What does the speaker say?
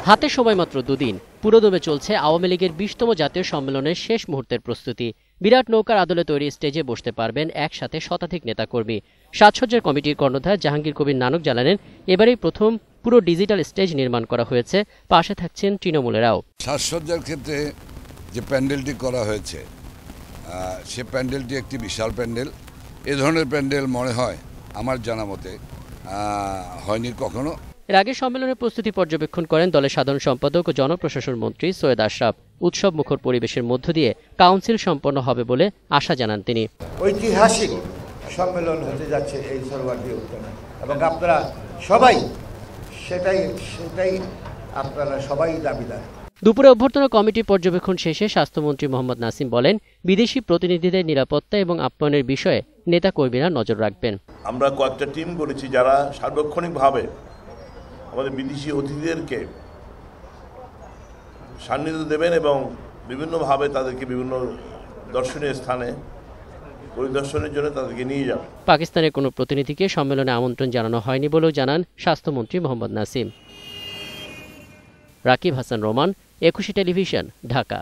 হাতে সময় মাত্র দুদিন, পুরোদমে চলছে আওয়ামী লীগের 20তম জাতীয় সম্মেলনের শেষ মুহূর্তের প্রস্তুতি। বিরাট নৌকার আদলে তৈরি স্টেজে বসতে পারবেন একসাথে শতাধিক নেতাকর্মী। সাজসজ্জার কমিটির কর্ণধার জাহাঙ্গীর কবির নানক জানালেন, এবারেই প্রথম পুরো ডিজিটাল স্টেজ নির্মাণ করা হয়েছে, পাশে থাকছেন তৃণমূলেরাও। সাজসজ্জার ক্ষেত্রে যে প্যান্ডেলটি করা হয়েছে সে প্যান্ডেলটি একটি বিশাল প্যান্ডেল। এ ধরনের প্যান্ডেল মনে হয় আমার জানা মতে হয়নি কখনো। এর আগে সম্মেলনের প্রস্তুতি পর্যবেক্ষণ করেন দলের সাধারণ সম্পাদক ও জনপ্রশাসন মন্ত্রী সৈয়দ আশরাফ। উৎসব মুখর পরিবেশের মধ্য দিয়ে কাউন্সিল সম্পন্ন হবে বলে আশা জানান তিনি। ঐতিহাসিক সম্মেলন হতে যাচ্ছে এই সর্বাধিক উত্তরে, এবং আপনারা সবাই সেটাই আপনারা সবাই দাবিদার। দুপুরে অভ্যর্থনা কমিটি পর্যবেক্ষণ শেষে স্বাস্থ্যমন্ত্রী মোহাম্মদ নাসিম বলেন, বিদেশি প্রতিনিধিদের নিরাপত্তা এবং আপ্যায়নের বিষয়ে নেতাকর্মীরা নজর রাখবেন। আমরা কয়েকটা টিম করেছি যারা সার্বক্ষণিকভাবে আমাদের বিদেশি অতিথিদেরকে সান্নিধ্য দেবেন এবং বিভিন্নভাবে তাদেরকে বিভিন্ন দর্শনীয় স্থানে পরিদর্শনের জন্য তাদেরকে নিয়ে যাবেন। পাকিস্তানের কোনো প্রতিনিধিকে সম্মেলনে আমন্ত্রণ জানানো হয়নি বলেও জানান স্বাস্থ্যমন্ত্রী মোহাম্মদ নাসিম। রাকিব হাসান রোমান, 21 টেলিভিশন, ঢাকা।